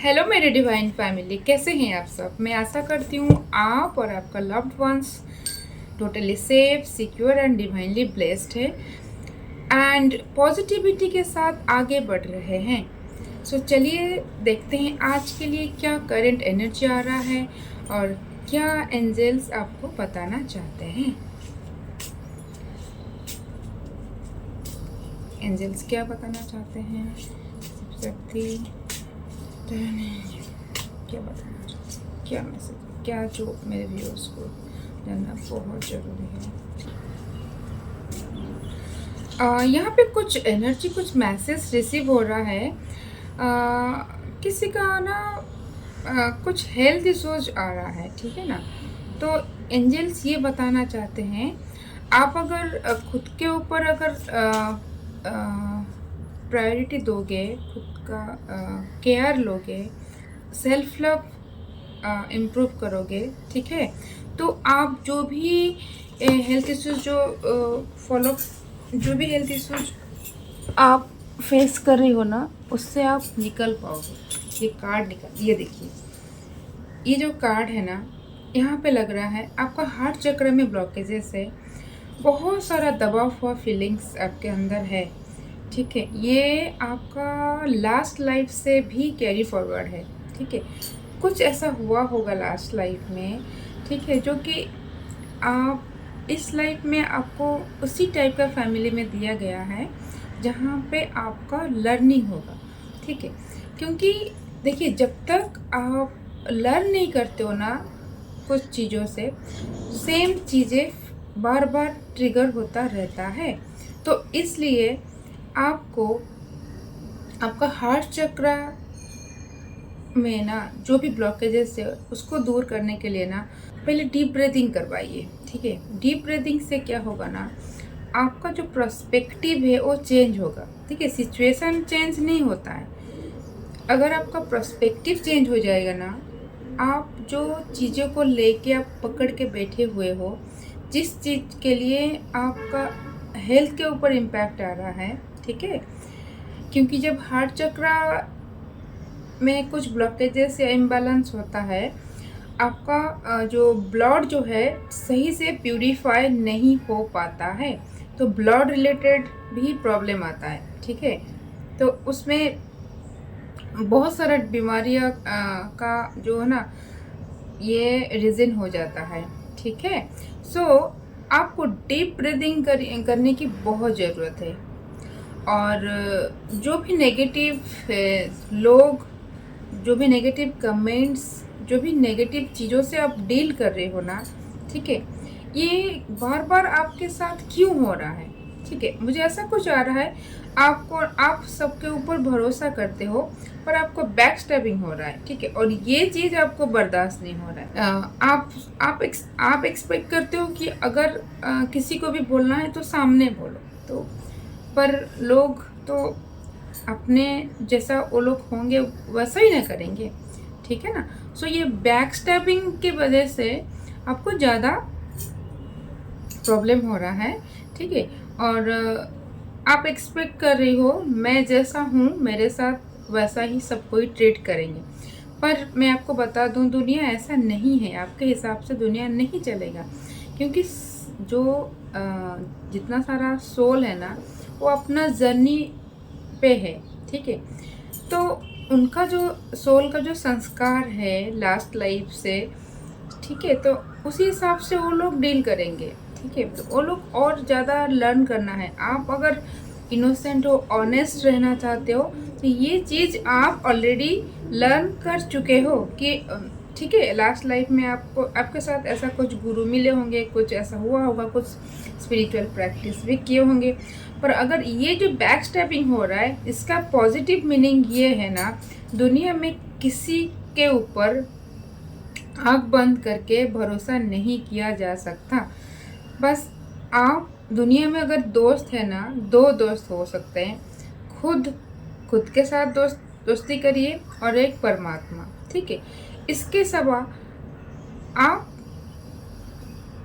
Hello मेरे divine family, कैसे हैं आप सब। मैं आशा करती हूँ आप और आपका loved ones totally safe, secure and divinely blessed है एंड पॉजिटिविटी के साथ आगे बढ़ रहे हैं। सो चलिए देखते हैं आज के लिए क्या करंट एनर्जी आ रहा है और क्या एंजल्स आपको बताना चाहते हैं। एंजल्स क्या बताना चाहते हैं, शक्ति क्या बताना चाहते हैं, क्या मैसेज, क्या जो मेरे व्यूअर्स को जानना बहुत ज़रूरी है। यहाँ पे कुछ एनर्जी, कुछ मैसेज रिसीव हो रहा है। किसी का ना कुछ हेल्थ इश्यूज आ रहा है, ठीक है ना। तो एंजल्स ये बताना चाहते हैं, आप अगर खुद के ऊपर अगर प्रायोरिटी दोगे, खुद का केयर लोगे, सेल्फ लव इम्प्रूव करोगे, ठीक है, तो आप जो भी हेल्थ इश्यूज जो भी हेल्थ इश्यूज आप फेस कर रही हो ना, उससे आप निकल पाओगे। ये कार्ड ये देखिए, ये जो कार्ड है ना, यहाँ पे लग रहा है आपका हार्ट चक्र में ब्लॉकेजेस है, बहुत सारा दबा हुआ फीलिंग्स आपके अंदर है, ठीक है। ये आपका लास्ट लाइफ से भी कैरी फॉरवर्ड है, ठीक है। कुछ ऐसा हुआ होगा लास्ट लाइफ में, ठीक है, जो कि आप इस लाइफ में आपको उसी टाइप का फैमिली में दिया गया है जहाँ पे आपका लर्निंग होगा, ठीक है। क्योंकि देखिए, जब तक आप लर्न नहीं करते हो ना कुछ चीज़ों से, सेम चीज़ें बार बार ट्रिगर होता रहता है। तो इसलिए आपको आपका हार्ट चक्र में ना जो भी ब्लॉकेजेस है उसको दूर करने के लिए ना पहले डीप ब्रीदिंग करवाइए, ठीक है। डीप ब्रीदिंग से क्या होगा ना, आपका जो पर्सपेक्टिव है वो चेंज होगा, ठीक है। सिचुएशन चेंज नहीं होता है, अगर आपका पर्सपेक्टिव चेंज हो जाएगा ना, आप जो चीज़ों को लेके आप पकड़ के बैठे हुए हो, जिस चीज़ के लिए आपका हेल्थ के ऊपर इम्पैक्ट आ रहा है, ठीक है। क्योंकि जब हार्ट चक्र में कुछ ब्लॉकेजेस या इम्बैलेंस होता है, आपका जो ब्लड जो है सही से प्यूरिफाई नहीं हो पाता है, तो ब्लड रिलेटेड भी प्रॉब्लम आता है, ठीक है। तो उसमें बहुत सारा बीमारियां का जो है ना, ये रीज़न हो जाता है, ठीक है। सो आपको डीप ब्रीदिंग करने की बहुत ज़रूरत है। और जो भी नेगेटिव लोग, जो भी नेगेटिव कमेंट्स, जो भी नेगेटिव चीज़ों से आप डील कर रहे हो ना, ठीक है, ये बार बार आपके साथ क्यों हो रहा है, ठीक है। मुझे ऐसा कुछ आ रहा है, आप सबके ऊपर भरोसा करते हो पर आपको बैक स्टैबिंग हो रहा है, ठीक है। और ये चीज़ आपको बर्दाश्त नहीं हो रहा है। आप एक्सपेक्ट करते हो कि अगर किसी को भी बोलना है तो सामने बोलो, तो पर लोग तो अपने जैसा वो लोग होंगे वैसा ही ना करेंगे, ठीक है ना। सो ये बैक स्टैबिंग की वजह से आपको ज़्यादा प्रॉब्लम हो रहा है, ठीक है। और आप एक्सपेक्ट कर रही हो मैं जैसा हूँ मेरे साथ वैसा ही सब कोई ट्रीट करेंगे, पर मैं आपको बता दूँ दुनिया ऐसा नहीं है, आपके हिसाब से दुनिया नहीं चलेगा। क्योंकि जो जितना सारा सोल है ना, वो अपना जर्नी पे है, ठीक है। तो उनका जो सोल का जो संस्कार है लास्ट लाइफ से, ठीक है, तो उसी हिसाब से वो लोग डील करेंगे, ठीक है। तो वो लोग और ज़्यादा लर्न करना है। आप अगर इनोसेंट हो, ऑनेस्ट रहना चाहते हो, तो ये चीज़ आप ऑलरेडी लर्न कर चुके हो कि ठीक है, लास्ट लाइफ में आपको आपके साथ ऐसा कुछ गुरु मिले होंगे, कुछ ऐसा हुआ होगा, कुछ स्पिरिचुअल प्रैक्टिस भी किए होंगे। पर अगर ये जो बैक स्टेपिंग हो रहा है, इसका पॉजिटिव मीनिंग ये है ना, दुनिया में किसी के ऊपर आँख बंद करके भरोसा नहीं किया जा सकता। बस आप दुनिया में अगर दोस्त है ना, दो दोस्त हो सकते हैं, खुद के साथ दोस्ती करिए और एक परमात्मा, ठीक है। इसके सिवा आप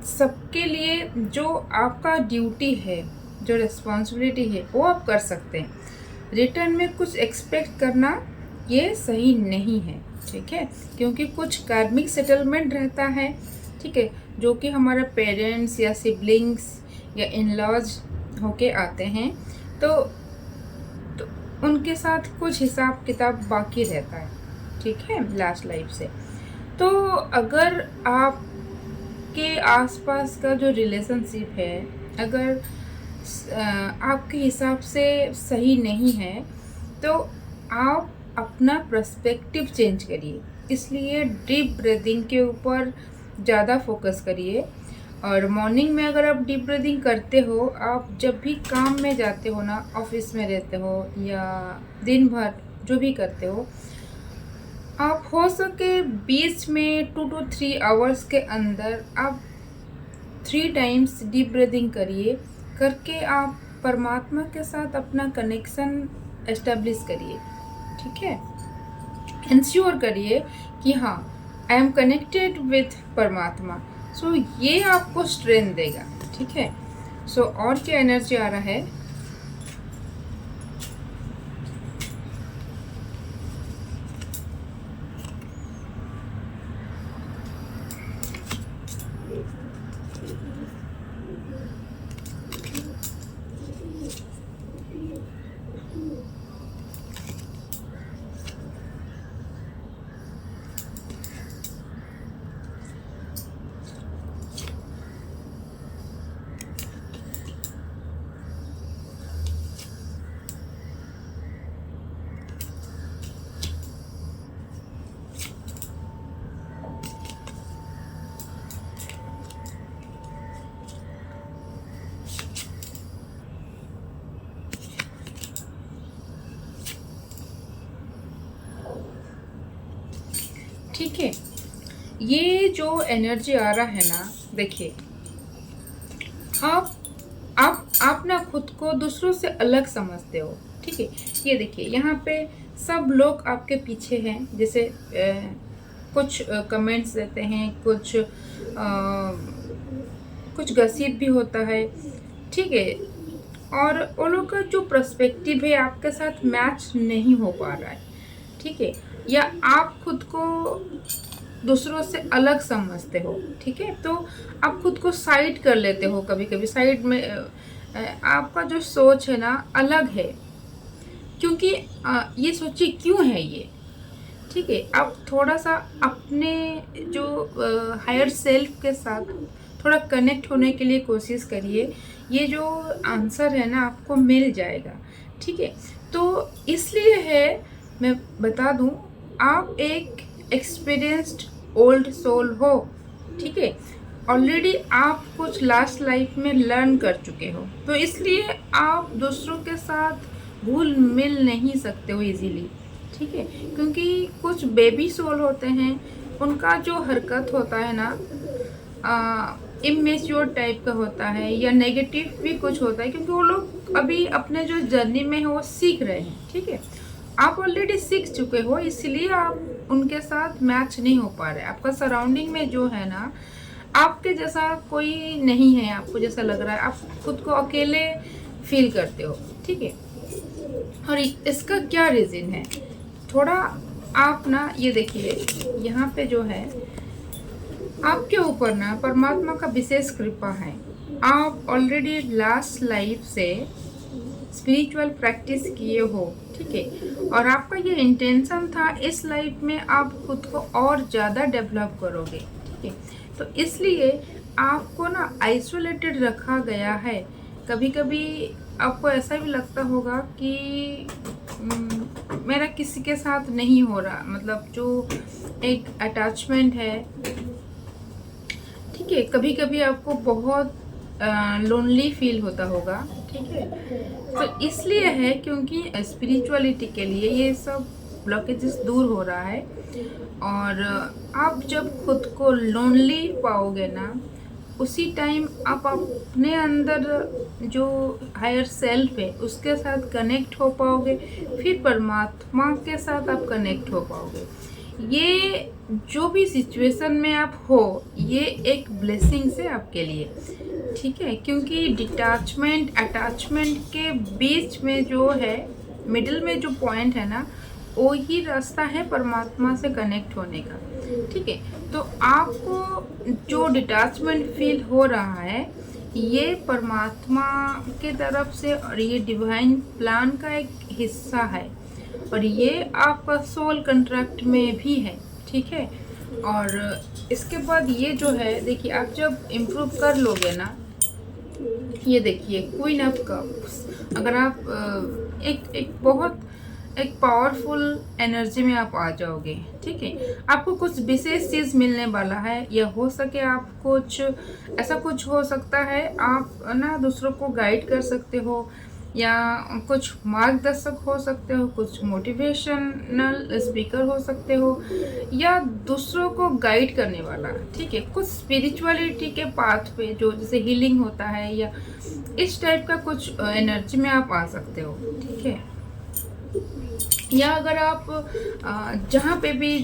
सबके लिए जो आपका ड्यूटी है, जो रिस्पॉन्सिबिलिटी है, वो आप कर सकते हैं। रिटर्न में कुछ एक्सपेक्ट करना ये सही नहीं है, ठीक है, क्योंकि कुछ कार्मिक सेटलमेंट रहता है, ठीक है, जो कि हमारे पेरेंट्स या सिबलिंग्स या इन लॉज होके आते हैं, तो उनके साथ कुछ हिसाब किताब बाकी रहता है, ठीक है, लास्ट लाइफ से। तो अगर आपके आसपास का जो रिलेशनशिप है अगर आपके हिसाब से सही नहीं है, तो आप अपना पर्सपेक्टिव चेंज करिए। इसलिए डीप ब्रीदिंग के ऊपर ज़्यादा फोकस करिए। और मॉर्निंग में अगर आप डीप ब्रीदिंग करते हो, आप जब भी काम में जाते हो ना, ऑफिस में रहते हो या दिन भर जो भी करते हो, आप हो सके बीच में 2 to 3 आवर्स के अंदर आप 3 टाइम्स डीप ब्रीदिंग करिए। करके आप परमात्मा के साथ अपना कनेक्शन एस्टेब्लिश करिए, ठीक है। इंश्योर करिए कि हाँ, आई एम कनेक्टेड विथ परमात्मा। सो ये आपको स्ट्रेंथ देगा, ठीक है। सो और क्या एनर्जी आ रहा है? ठीक है, ये जो एनर्जी आ रहा है ना, देखिए, आप ना खुद को दूसरों से अलग समझते हो, ठीक है। ये देखिए, यहाँ पे सब लोग आपके पीछे हैं, जैसे कुछ कमेंट्स देते हैं, कुछ गसिप भी होता है, ठीक है। और उन लोग का जो पर्सपेक्टिव है आपके साथ मैच नहीं हो पा रहा है, ठीक है, या आप खुद को दूसरों से अलग समझते हो, ठीक है। तो आप खुद को साइड कर लेते हो, कभी कभी साइड में आपका जो सोच है ना अलग है, क्योंकि ये सोचिए क्यों है ये, ठीक है। आप थोड़ा सा अपने जो हायर सेल्फ के साथ थोड़ा कनेक्ट होने के लिए कोशिश करिए। ये जो आंसर है ना आपको मिल जाएगा, ठीक है। तो इसलिए है, मैं बता दूं, आप एक एक्सपीरियंस्ड ओल्ड सोल हो, ठीक है। ऑलरेडी आप कुछ लास्ट लाइफ में लर्न कर चुके हो, तो इसलिए आप दूसरों के साथ घुल मिल नहीं सकते हो इजीली, ठीक है। क्योंकि कुछ बेबी सोल होते हैं, उनका जो हरकत होता है ना इमेच्योर टाइप का होता है, या नेगेटिव भी कुछ होता है, क्योंकि वो लोग अभी अपने जो जर्नी में है वो सीख रहे हैं, ठीक है। आप ऑलरेडी सीख चुके हो, इसलिए आप उनके साथ मैच नहीं हो पा रहे। आपका सराउंडिंग में जो है ना, आपके जैसा कोई नहीं है, आपको जैसा लग रहा है, आप खुद को अकेले फील करते हो, ठीक है। और इसका क्या रीज़न है, थोड़ा आप ना ये देखिए, यहाँ पे जो है आपके ऊपर ना परमात्मा का विशेष कृपा है। आप ऑलरेडी लास्ट लाइफ से स्पिरिचुअल प्रैक्टिस किए हो, ठीक है। और आपका ये इंटेंशन था इस लाइफ में आप खुद को और ज़्यादा डेवलप करोगे, ठीक है। तो इसलिए आपको ना आइसोलेटेड रखा गया है। कभी कभी आपको ऐसा भी लगता होगा कि मेरा किसी के साथ नहीं हो रहा, मतलब जो एक अटैचमेंट है, ठीक है। कभी कभी आपको बहुत लोनली फील होता होगा, ठीक है। तो इसलिए है क्योंकि स्पिरिचुअलिटी के लिए ये सब ब्लॉकेजेस दूर हो रहा है। और आप जब खुद को लोनली पाओगे ना, उसी टाइम आप अपने अंदर जो हायर सेल्फ है उसके साथ कनेक्ट हो पाओगे, फिर परमात्मा के साथ आप कनेक्ट हो पाओगे। ये जो भी सिचुएशन में आप हो, ये एक ब्लेसिंग है आपके लिए, ठीक है। क्योंकि डिटैचमेंट अटैचमेंट के बीच में जो है, मिडिल में जो पॉइंट है ना, वो ही रास्ता है परमात्मा से कनेक्ट होने का, ठीक है। तो आपको जो डिटैचमेंट फील हो रहा है, ये परमात्मा के तरफ से और ये डिवाइन प्लान का एक हिस्सा है, और ये आपका सोल कंट्रैक्ट में भी है, ठीक है। और इसके बाद ये जो है, देखिए आप जब इम्प्रूव कर लोगे ना, ये देखिए क्वीन ऑफ कप्स, अगर आप एक बहुत एक पावरफुल एनर्जी में आप आ जाओगे, ठीक है। आपको कुछ विशेष चीज़ मिलने वाला है, या हो सके आप कुछ ऐसा कुछ हो सकता है, आप ना दूसरों को गाइड कर सकते हो, या कुछ मार्गदर्शक हो सकते हो, कुछ मोटिवेशनल स्पीकर हो सकते हो, या दूसरों को गाइड करने वाला, ठीक है। कुछ स्पिरिचुअलिटी के पाथ पे जो जैसे हीलिंग होता है, या इस टाइप का कुछ एनर्जी में आप आ सकते हो, ठीक है। या अगर आप जहाँ पे भी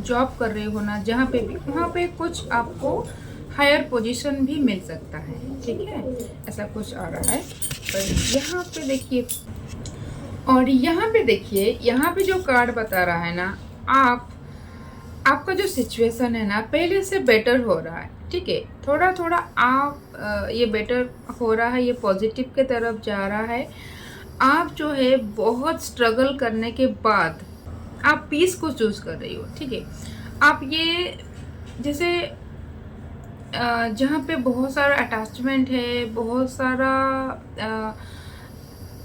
जॉब कर रहे हो ना, जहाँ पे भी, वहाँ पे कुछ आपको हायर पोजीशन भी मिल सकता है, ठीक है। ऐसा कुछ आ रहा है। पर यहाँ पे देखिए, और यहाँ पे देखिए, यहाँ पे जो कार्ड बता रहा है ना, आपका जो सिचुएशन है ना पहले से बेटर हो रहा है, ठीक है। थोड़ा थोड़ा आप ये बेटर हो रहा है, ये पॉजिटिव के तरफ जा रहा है। आप जो है बहुत स्ट्रगल करने के बाद आप पीस को चूज़ कर रही हो, ठीक है। आप ये जैसे जहाँ पे बहुत सारा अटैचमेंट है, बहुत सारा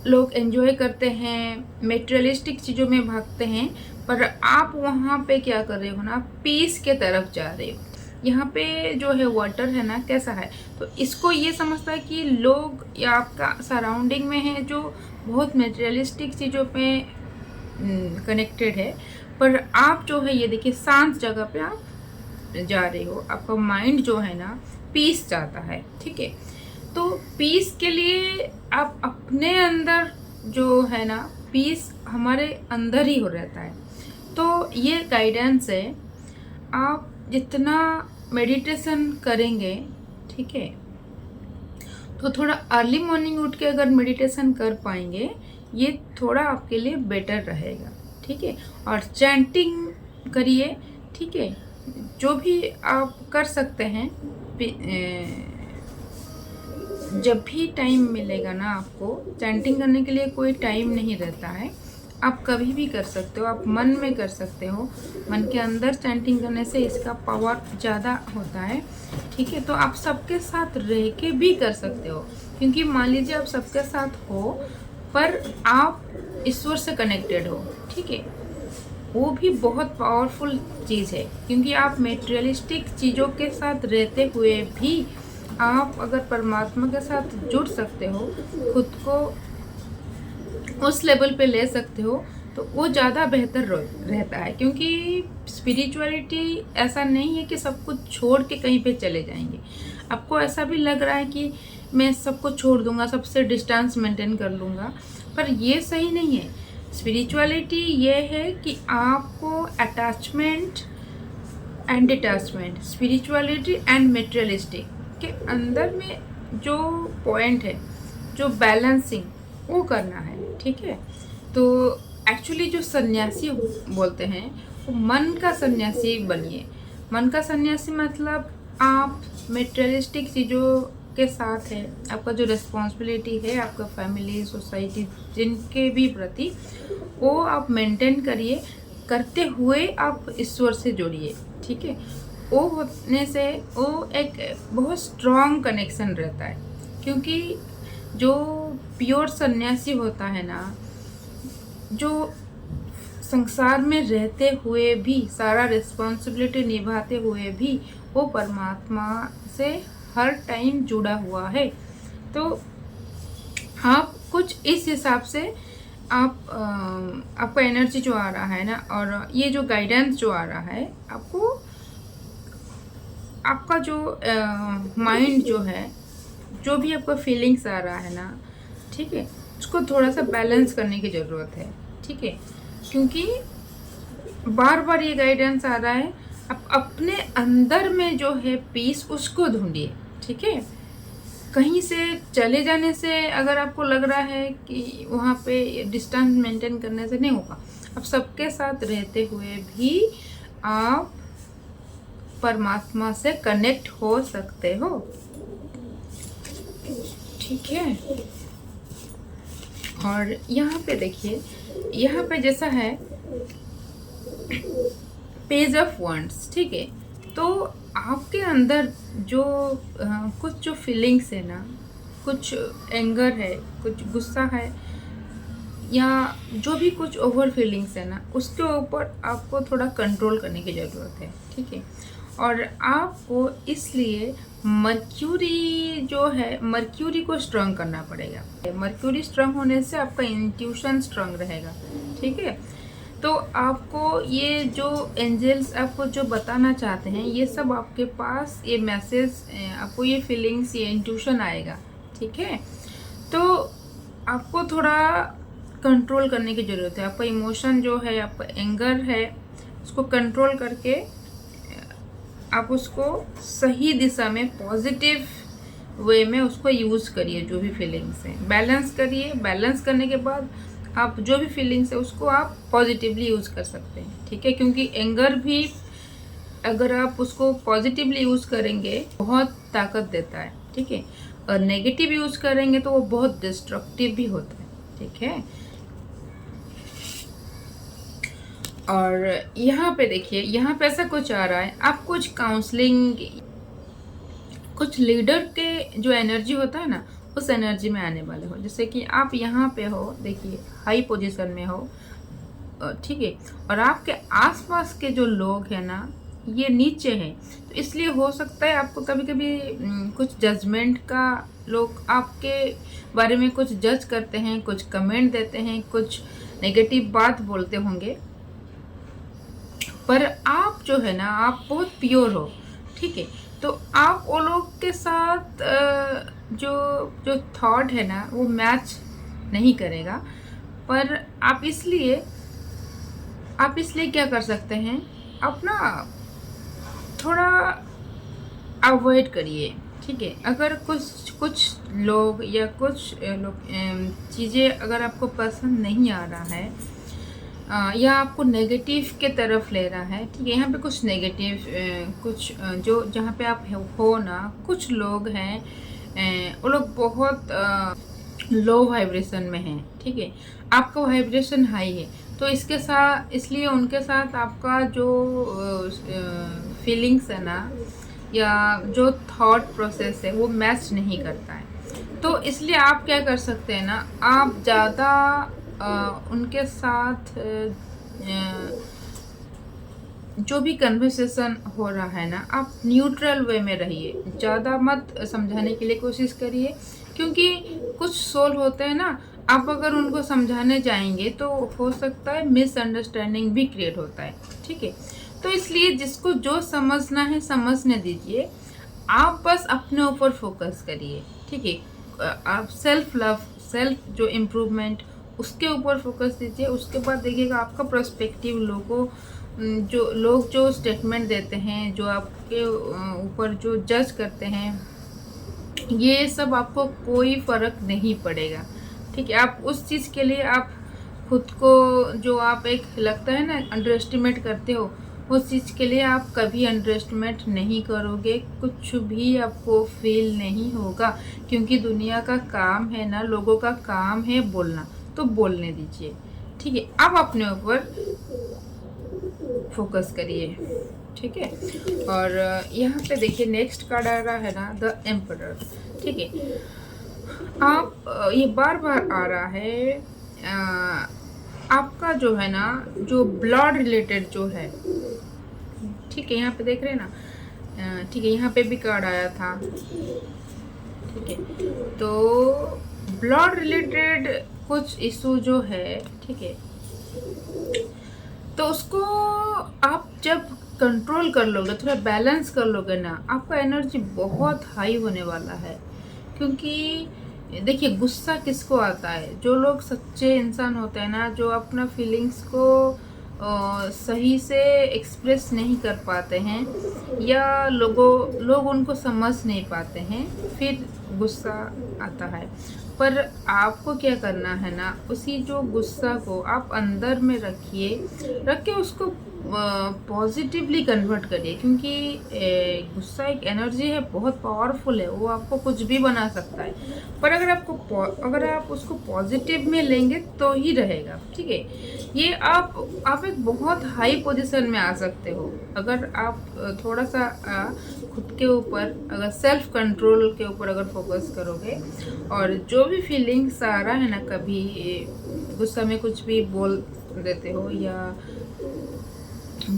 लोग एंजॉय करते हैं, मेटेरियलिस्टिक चीज़ों में भागते हैं, पर आप वहाँ पे क्या कर रहे हो ना, पीस के तरफ जा रहे हो। यहाँ पे जो है वाटर है ना, कैसा है, तो इसको ये समझता है कि लोग या आपका सराउंडिंग में है जो बहुत मेटेरियलिस्टिक चीज़ों पे कनेक्टेड है, पर आप जो है ये देखिए शांत जगह पे आप जा रहे हो। आपका माइंड जो है ना पीस चाहता है, ठीक है। तो पीस के लिए आप अपने अंदर जो है ना, पीस हमारे अंदर ही हो रहता है। तो ये गाइडेंस है, आप जितना मेडिटेशन करेंगे, ठीक है, तो थोड़ा अर्ली मॉर्निंग उठ के अगर मेडिटेशन कर पाएंगे, ये थोड़ा आपके लिए बेटर रहेगा, ठीक है। और चैंटिंग करिए, ठीक है, जो भी आप कर सकते हैं। जब भी टाइम मिलेगा ना आपको, चैंटिंग करने के लिए कोई टाइम नहीं रहता है, आप कभी भी कर सकते हो, आप मन में कर सकते हो। मन के अंदर चैंटिंग करने से इसका पावर ज़्यादा होता है, ठीक है। तो आप सबके साथ रह के भी कर सकते हो, क्योंकि मान लीजिए आप सबके साथ हो पर आप ईश्वर से कनेक्टेड हो, ठीक है, वो भी बहुत पावरफुल चीज़ है। क्योंकि आप मेटेरियलिस्टिक चीज़ों के साथ रहते हुए भी आप अगर परमात्मा के साथ जुड़ सकते हो, खुद को उस लेवल पे ले सकते हो, तो वो ज़्यादा बेहतर रहता है। क्योंकि स्पिरिचुअलिटी ऐसा नहीं है कि सब कुछ छोड़ के कहीं पे चले जाएंगे। आपको ऐसा भी लग रहा है कि मैं सबको छोड़ दूंगा, सबसे डिस्टेंस मेंटेन कर लूँगा, पर ये सही नहीं है। स्पिरिचुअलिटी ये है कि आपको attachment and detachment, spirituality and materialistic के अंदर में जो पॉइंट है, जो बैलेंसिंग, वो करना है, ठीक है। तो एक्चुअली जो सन्यासी बोलते हैं, वो मन का सन्यासी बनिए। मन का सन्यासी मतलब आप मेटेरियलिस्टिक चीज़ों के साथ है, आपका जो रिस्पॉन्सिबिलिटी है, आपका फैमिली, सोसाइटी, जिनके भी प्रति, वो आप मेंटेन करिए, करते हुए आप ईश्वर से जोड़िए, ठीक है। वो होने से वो एक बहुत स्ट्रॉन्ग कनेक्शन रहता है। क्योंकि जो प्योर सन्यासी होता है ना, जो संसार में रहते हुए भी, सारा रिस्पॉन्सिबिलिटी निभाते हुए भी, वो परमात्मा से हर टाइम जुड़ा हुआ है। तो आप कुछ इस हिसाब से आपका एनर्जी जो आ रहा है ना, और ये जो गाइडेंस जो आ रहा है आपको, आपका जो माइंड जो है, जो भी आपका फीलिंग्स आ रहा है ना, ठीक है, उसको थोड़ा सा बैलेंस करने की ज़रूरत है, ठीक है। क्योंकि बार बार ये गाइडेंस आ रहा है, आप अपने अंदर में जो है पीस, उसको ढूंढिए, ठीक है। कहीं से चले जाने से अगर आपको लग रहा है कि वहाँ पे डिस्टेंस मेंटेन करने से नहीं होगा, आप सबके साथ रहते हुए भी आप परमात्मा से कनेक्ट हो सकते हो। ठीक है। और यहाँ पे देखिए, यहाँ पे जैसा है पेज ऑफ वंड्स, ठीक है। तो आपके अंदर जो कुछ जो फीलिंग्स है ना, कुछ एंगर है, कुछ गुस्सा है, या जो भी कुछ ओवर फीलिंग्स है ना, उसके ऊपर आपको थोड़ा कंट्रोल करने की ज़रूरत है। ठीक है। और आपको इसलिए मर्क्यूरी जो है, मर्क्यूरी को स्ट्रांग करना पड़ेगा। मर्क्यूरी स्ट्रांग होने से आपका इंट्यूशन स्ट्रांग रहेगा। ठीक है। तो आपको ये जो एंजल्स आपको जो बताना चाहते हैं, ये सब आपके पास ये मैसेज, आपको ये फीलिंग्स, ये इंट्यूशन आएगा। ठीक है। तो आपको थोड़ा कंट्रोल करने की ज़रूरत है। आपका इमोशन जो है, आपका एंगर है, उसको कंट्रोल करके आप उसको सही दिशा में, पॉजिटिव वे में उसको यूज़ करिए। जो भी फीलिंग्स हैं बैलेंस करिए। बैलेंस करने के बाद आप जो भी फीलिंग्स है उसको आप पॉजिटिवली यूज़ कर सकते हैं। ठीक है। क्योंकि एंगर भी अगर आप उसको पॉजिटिवली यूज़ करेंगे बहुत ताकत देता है। ठीक है। और नेगेटिव यूज़ करेंगे तो वो बहुत डिस्ट्रक्टिव भी होता है। ठीक है। और यहाँ पे देखिए, यहाँ पे ऐसा कुछ आ रहा है, आप कुछ काउंसलिंग, कुछ लीडर के जो एनर्जी होता है ना, उस एनर्जी में आने वाले हो। जैसे कि आप यहाँ पे हो, देखिए हाई पोजीशन में हो, ठीक है। और आपके आसपास के जो लोग हैं ना, ये नीचे हैं। तो इसलिए हो सकता है आपको कभी कभी कुछ जजमेंट का, लोग आपके बारे में कुछ जज करते हैं, कुछ कमेंट देते हैं, कुछ नेगेटिव बात बोलते होंगे, पर आप जो है ना, आप बहुत प्योर हो। ठीक है। तो आप वो लोग के साथ जो जो थॉट है ना, वो मैच नहीं करेगा। पर आप इसलिए क्या कर सकते हैं, अपना थोड़ा अवॉइड करिए। ठीक है। अगर कुछ लोग या कुछ चीज़ें अगर आपको पसंद नहीं आ रहा है, या आपको नेगेटिव के तरफ ले रहा है, ठीक है। यहाँ पे कुछ नेगेटिव, कुछ जो जहाँ पे आप हो ना, कुछ लोग हैं, वो लोग बहुत लो वाइब्रेशन में हैं। ठीक है। आपका वाइब्रेशन हाई है, तो इसके साथ, इसलिए उनके साथ आपका जो फीलिंग्स है ना, या जो थॉट प्रोसेस है, वो मैच नहीं करता है। तो इसलिए आप क्या कर सकते हैं ना, आप ज़्यादा उनके साथ जो भी कन्वर्सेशन हो रहा है ना, आप न्यूट्रल वे में रहिए। ज़्यादा मत समझाने के लिए कोशिश करिए, क्योंकि कुछ सोल होते हैं ना, आप अगर उनको समझाने जाएंगे तो हो सकता है मिसअंडरस्टैंडिंग भी क्रिएट होता है। ठीक है। तो इसलिए जिसको जो समझना है समझने दीजिए, आप बस अपने ऊपर फोकस करिए। ठीक है। आप सेल्फ लव, सेल्फ जो इम्प्रूवमेंट, उसके ऊपर फोकस दीजिए। उसके बाद देखिएगा आपका पर्सपेक्टिव, लोग जो स्टेटमेंट देते हैं, जो आपके ऊपर जो जज करते हैं, ये सब आपको कोई फ़र्क नहीं पड़ेगा। ठीक है। आप उस चीज़ के लिए आप खुद को, जो आप एक लगता है ना अंडर एस्टिमेट करते हो, उस चीज़ के लिए आप कभी अंडर एस्टिमेट नहीं करोगे। कुछ भी आपको फील नहीं होगा, क्योंकि दुनिया का काम है ना, लोगों का काम है बोलना, तो बोलने दीजिए। ठीक है। आप अपने ऊपर फोकस करिए। ठीक है। और यहाँ पे देखिए नेक्स्ट कार्ड आ रहा है ना, द एम्परर। ठीक है। आप ये बार बार आ रहा है, आपका जो है ना, जो ब्लड रिलेटेड जो है, ठीक है, यहाँ पे देख रहे हैं ना, ठीक है, यहाँ पे भी कार्ड आया था। ठीक है। तो ब्लड रिलेटेड कुछ इशू जो है, ठीक है, तो उसको आप जब कंट्रोल कर लोगे, थोड़ा बैलेंस कर लोगे ना, आपका एनर्जी बहुत हाई होने वाला है। क्योंकि देखिए गुस्सा किसको आता है, जो लोग सच्चे इंसान होते हैं ना, जो अपना फीलिंग्स को सही से एक्सप्रेस नहीं कर पाते हैं, या लोग उनको समझ नहीं पाते हैं, फिर गुस्सा आता है, पर आपको क्या करना है ना, उसी जो गुस्सा को आप अंदर में रख के उसको पॉजिटिवली कन्वर्ट करिए, क्योंकि गुस्सा एक एनर्जी है, बहुत पावरफुल है, वो आपको कुछ भी बना सकता है। पर अगर आप उसको पॉजिटिव में लेंगे तो ही रहेगा, ठीक है। ये आप एक बहुत हाई पोजीशन में आ सकते हो अगर आप थोड़ा सा खुद के ऊपर, अगर सेल्फ कंट्रोल के ऊपर अगर फोकस करोगे, और जो भी फीलिंग्स आ रहा है ना, कभी गुस्सा में कुछ भी बोल देते हो, या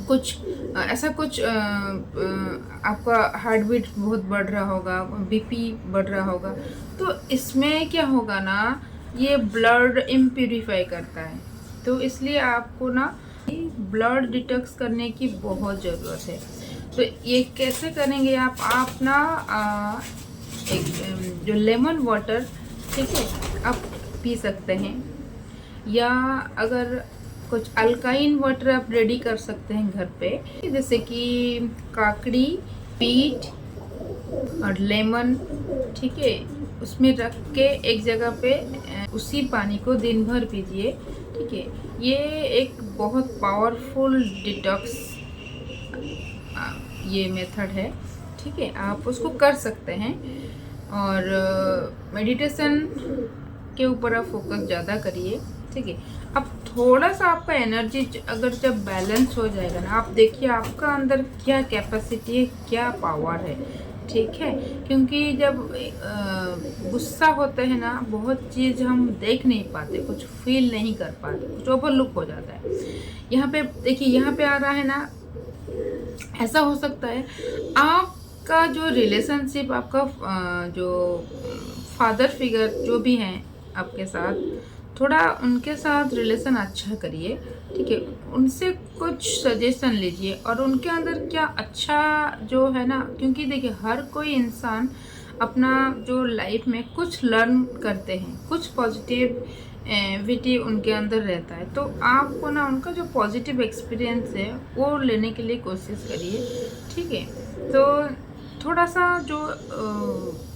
कुछ ऐसा कुछ आपका हार्ट बीट बहुत बढ़ रहा होगा, बीपी बढ़ रहा होगा, तो इसमें क्या होगा ना, ये ब्लड इम्प्यूरिफाई करता है। तो इसलिए आपको ना ब्लड डिटॉक्स करने की बहुत ज़रूरत है। तो ये कैसे करेंगे आप ना एक जो लेमन वाटर, ठीक है, आप पी सकते हैं, या अगर कुछ अल्काइन वाटर आप रेडी कर सकते हैं घर पे, जैसे कि काकड़ी, बीट और लेमन, ठीक है, उसमें रख के एक जगह पे उसी पानी को दिन भर पीजिए, ठीक है। ये एक बहुत पावरफुल डिटॉक्स ये मेथड है, ठीक है, आप उसको कर सकते हैं। और मेडिटेशन के ऊपर आप फोकस ज़्यादा करिए, ठीक है। अब थोड़ा सा आपका एनर्जी अगर जब बैलेंस हो जाएगा ना, आप देखिए आपका अंदर क्या कैपेसिटी है, क्या पावर है, ठीक है। क्योंकि जब गुस्सा होते हैं ना, बहुत चीज़ हम देख नहीं पाते, कुछ फील नहीं कर पाते, कुछ ओवरलुक हो जाता है। यहाँ पे देखिए, यहाँ पे आ रहा है ना, ऐसा हो सकता है आपका जो रिलेशनशिप, आपका जो फादर फिगर जो भी हैं आपके साथ, थोड़ा उनके साथ रिलेशन अच्छा करिए, ठीक है। उनसे कुछ सजेशन लीजिए, और उनके अंदर क्या अच्छा जो है ना, क्योंकि देखिए हर कोई इंसान अपना जो लाइफ में कुछ लर्न करते हैं, कुछ पॉजिटिविटी उनके अंदर रहता है। तो आपको ना उनका जो पॉजिटिव एक्सपीरियंस है वो लेने के लिए कोशिश करिए, ठीक है। तो थोड़ा सा जो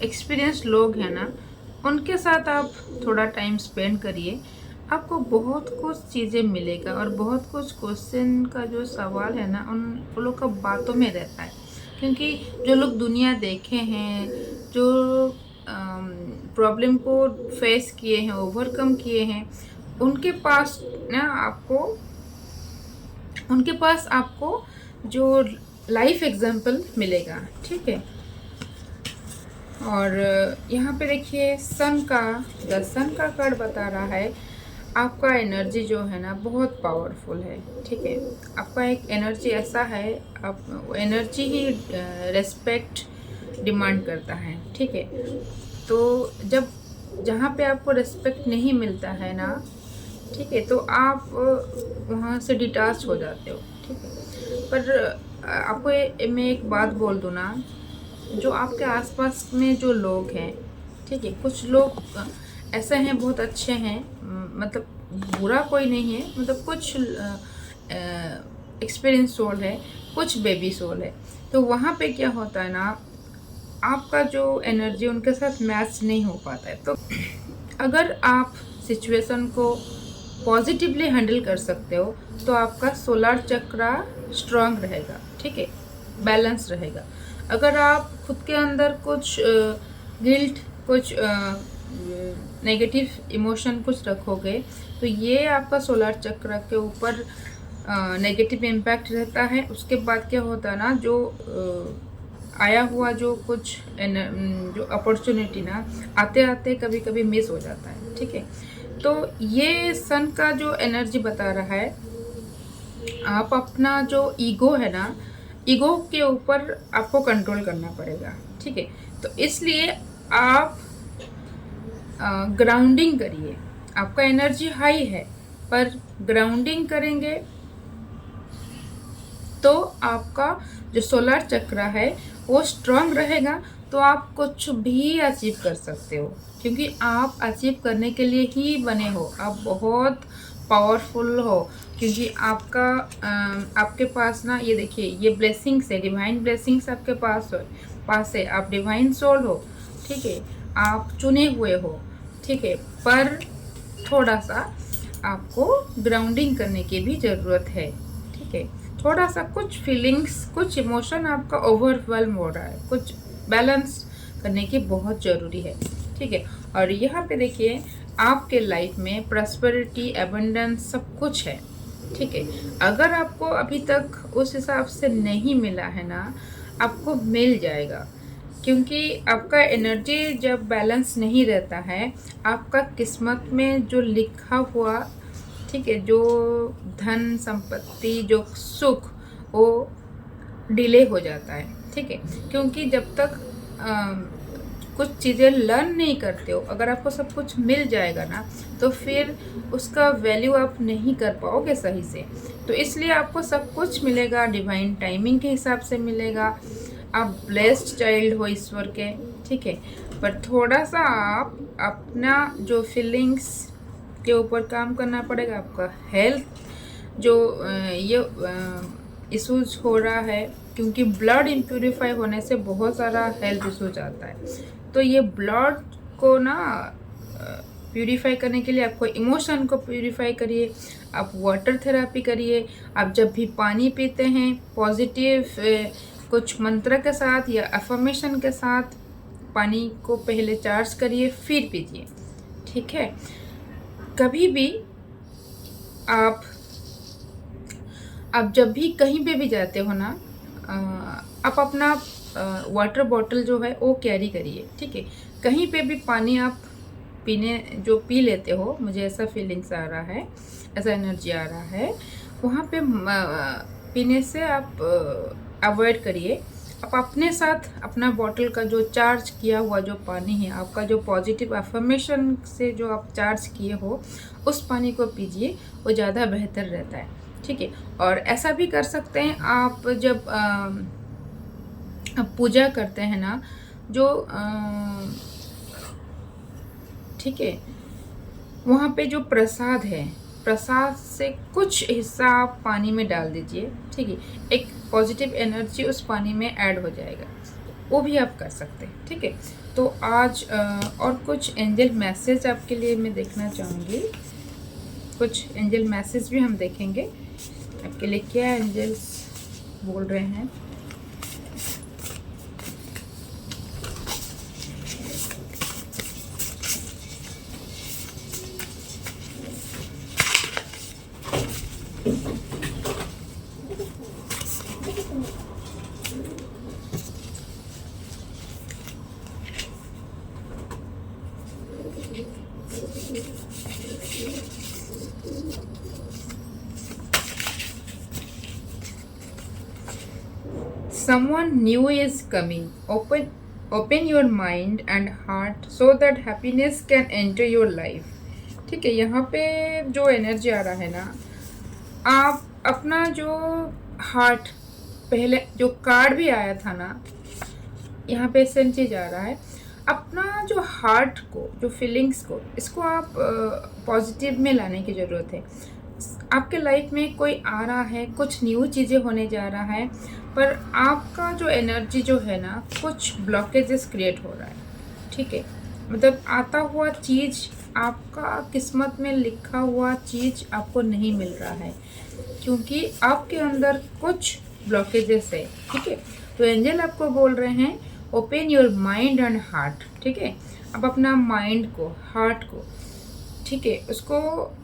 एक्सपीरियंस लोग हैं ना, उनके साथ आप थोड़ा टाइम स्पेंड करिए, आपको बहुत कुछ चीज़ें मिलेगा, और बहुत कुछ क्वेश्चन का जो सवाल है ना, उन लोग का बातों में रहता है। क्योंकि जो लोग दुनिया देखे हैं, जो प्रॉब्लम को फेस किए हैं, ओवरकम किए हैं, उनके पास ना आपको जो लाइफ एग्जाम्पल मिलेगा, ठीक है। और यहाँ पे देखिए सन का कार्ड बता रहा है आपका एनर्जी जो है ना बहुत पावरफुल है, ठीक है। आपका एक एनर्जी ऐसा है, आप एनर्जी ही रेस्पेक्ट डिमांड करता है, ठीक है। तो जहाँ पे आपको रेस्पेक्ट नहीं मिलता है ना, ठीक है, तो आप वहाँ से डिटैच हो जाते हो, ठीक है। पर आपको मैं एक बात बोल दूँ ना, जो आपके आसपास में जो लोग हैं, ठीक है, कुछ लोग ऐसे हैं बहुत अच्छे हैं, मतलब बुरा कोई नहीं है, मतलब कुछ एक्सपीरियंस सोल है, कुछ बेबी सोल है। तो वहाँ पे क्या होता है ना, आपका जो एनर्जी उनके साथ मैच नहीं हो पाता है। तो अगर आप सिचुएशन को पॉजिटिवली हैंडल कर सकते हो, तो आपका सोलर चक्रा स्ट्रांग रहेगा, ठीक है, बैलेंस रहेगा। अगर आप खुद के अंदर कुछ गिल्ट, कुछ नेगेटिव इमोशन कुछ रखोगे, तो ये आपका सोलर चक्र के ऊपर नेगेटिव इम्पैक्ट रहता है। उसके बाद क्या होता है ना, जो आया हुआ जो कुछ जो अपॉर्चुनिटी ना, आते आते कभी कभी मिस हो जाता है, ठीक है। तो ये सन का जो एनर्जी बता रहा है, आप अपना जो ईगो है ना, ईगो के ऊपर आपको कंट्रोल करना पड़ेगा, ठीक है। तो इसलिए आप ग्राउंडिंग करिए। आपका एनर्जी हाई है, पर ग्राउंडिंग करेंगे तो आपका जो सोलर चक्र है वो स्ट्रांग रहेगा, तो आप कुछ भी अचीव कर सकते हो, क्योंकि आप अचीव करने के लिए ही बने हो। आप बहुत पावरफुल हो, क्योंकि आपके पास ना, ये देखिए, ये ब्लेसिंग्स है, डिवाइन ब्लेसिंग्स आपके पास है। आप डिवाइन सोल हो, ठीक है। आप चुने हुए हो, ठीक है, पर थोड़ा सा आपको ग्राउंडिंग करने की भी ज़रूरत है, ठीक है। थोड़ा सा कुछ फीलिंग्स, कुछ इमोशन आपका ओवरवेलम हो रहा है, कुछ बैलेंस करने की बहुत ज़रूरी है, ठीक है। और यहाँ पे देखिए आपके लाइफ में प्रॉस्पेरिटी, एबंडेंस सब कुछ है, ठीक है। अगर आपको अभी तक उस हिसाब से नहीं मिला है ना, आपको मिल जाएगा, क्योंकि आपका एनर्जी जब बैलेंस नहीं रहता है, आपका किस्मत में जो लिखा हुआ, ठीक है, जो धन संपत्ति, जो सुख, वो डिले हो जाता है, ठीक है। क्योंकि जब तक कुछ चीज़ें लर्न नहीं करते हो, अगर आपको सब कुछ मिल जाएगा ना, तो फिर उसका वैल्यू आप नहीं कर पाओगे सही से। तो इसलिए आपको सब कुछ मिलेगा, डिवाइन टाइमिंग के हिसाब से मिलेगा। आप ब्लेस्ड चाइल्ड हो ईश्वर के, ठीक है। पर थोड़ा सा आप अपना जो फीलिंग्स के ऊपर काम करना पड़ेगा। आपका हेल्थ जो ये इश्यूज हो रहा है, क्योंकि ब्लड इम्प्यूरिफाई होने से बहुत सारा हेल्थ इश्यूज आता है। तो ये ब्लड को ना प्यूरीफाई करने के लिए आपको इमोशन को प्यूरीफाई करिए, आप वाटर थेरेपी करिए। आप जब भी पानी पीते हैं, पॉजिटिव कुछ मंत्र के साथ या अफर्मेशन के साथ पानी को पहले चार्ज करिए, फिर पीजिए, ठीक है। कभी भी आप जब भी कहीं पे भी जाते हो ना, आप अपना वाटर बॉटल जो है वो कैरी करिए, ठीक है। कहीं पे भी पानी आप पी लेते हो, मुझे ऐसा फीलिंग्स आ रहा है, ऐसा एनर्जी आ रहा है, वहाँ पे पीने से आप अवॉइड करिए। आप अपने साथ अपना बॉटल का जो चार्ज किया हुआ जो पानी है, आपका जो पॉजिटिव अफर्मेशन से जो आप चार्ज किए हो, उस पानी को पीजिए, वो ज़्यादा बेहतर रहता है, ठीक है। और ऐसा भी कर सकते हैं आप, जब पूजा करते हैं ना, जो ठीक है, वहाँ पे जो प्रसाद है, प्रसाद से कुछ हिस्सा आप पानी में डाल दीजिए, ठीक है। एक पॉजिटिव एनर्जी उस पानी में ऐड हो जाएगा, वो भी आप कर सकते हैं, ठीक है। तो आज और कुछ एंजल मैसेज आपके लिए मैं देखना चाहूँगी। कुछ एंजल मैसेज भी हम देखेंगे आपके लिए, क्या एंजल्स बोल रहे हैं। Someone new is coming. Open your mind and heart so that happiness can enter your life. ठीक है, यहाँ पे जो एनर्जी आ रहा है ना, आप अपना जो हार्ट, पहले जो कार्ड भी आया था ना, यहाँ पे सेम चीज़ आ रहा है। अपना जो हार्ट को, जो फीलिंग्स को, इसको आप पॉजिटिव में लाने की ज़रूरत है। आपके लाइफ में कोई आ रहा है, कुछ न्यू चीज़ें होने जा रहा है, पर आपका जो एनर्जी जो है ना, कुछ ब्लॉकेजेस क्रिएट हो रहा है, ठीक है। मतलब आता हुआ चीज़, आपका किस्मत में लिखा हुआ चीज़ आपको नहीं मिल रहा है, क्योंकि आपके अंदर कुछ ब्लॉकेजेस है, ठीक है। तो एंजल आपको बोल रहे हैं, open your mind and heart, ठीक है। अब अपना माइंड को, हार्ट को, ठीक है, उसको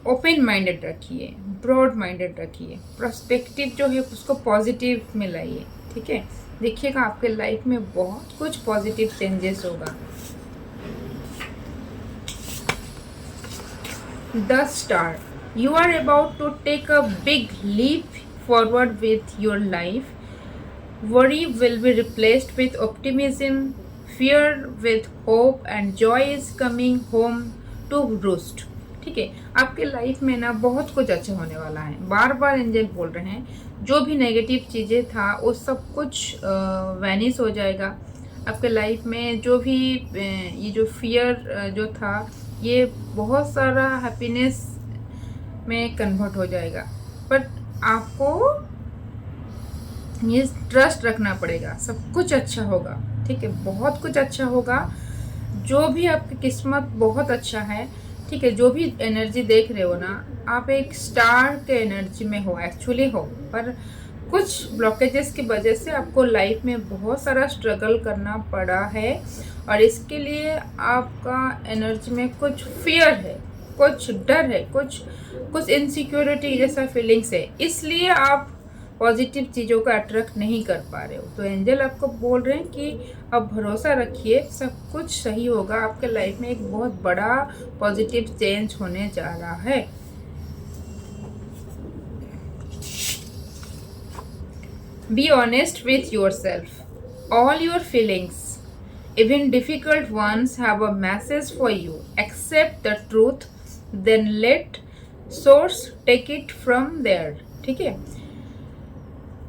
ओपन माइंडेड रखिए, ब्रॉड माइंडेड रखिए, पर्सपेक्टिव जो है उसको पॉजिटिव में लाइए, ठीक है। देखिएगा आपके लाइफ में बहुत कुछ पॉजिटिव चेंजेस होगा। The star, you are about to take a big leap forward with your life. Worry will be replaced with optimism, fear with hope, and joy is coming home to roost. ठीक है, आपके life में ना बहुत कुछ अच्छा होने वाला है। बार बार एंजल बोल रहे हैं, जो भी नेगेटिव चीज़ें था वो सब कुछ वैनिश हो जाएगा। आपके लाइफ में जो भी ये जो फियर जो था, ये बहुत सारा हैप्पीनेस में कन्वर्ट हो जाएगा। पर आपको ये ट्रस्ट रखना पड़ेगा, सब कुछ अच्छा होगा, ठीक है, बहुत कुछ अच्छा होगा। जो भी आपकी किस्मत बहुत अच्छा है, ठीक है, जो भी एनर्जी देख रहे हो ना, आप एक स्टार के एनर्जी में हो, एक्चुअली हो, पर कुछ ब्लॉकेजेस की वजह से आपको लाइफ में बहुत सारा स्ट्रगल करना पड़ा है, और इसके लिए आपका एनर्जी में कुछ फियर है, कुछ डर है, कुछ कुछ इनसिक्योरिटी जैसा फीलिंग्स है, इसलिए आप पॉजिटिव चीज़ों का अट्रैक्ट नहीं कर पा रहे हो। तो एंजल आपको बोल रहे हैं कि अब भरोसा रखिए, सब कुछ सही होगा, आपके लाइफ में एक बहुत बड़ा पॉजिटिव चेंज होने जा रहा है। Be honest with your self. All your feelings, even difficult ones, have a message for you. Accept the truth, then let source take it from there. ठीक है,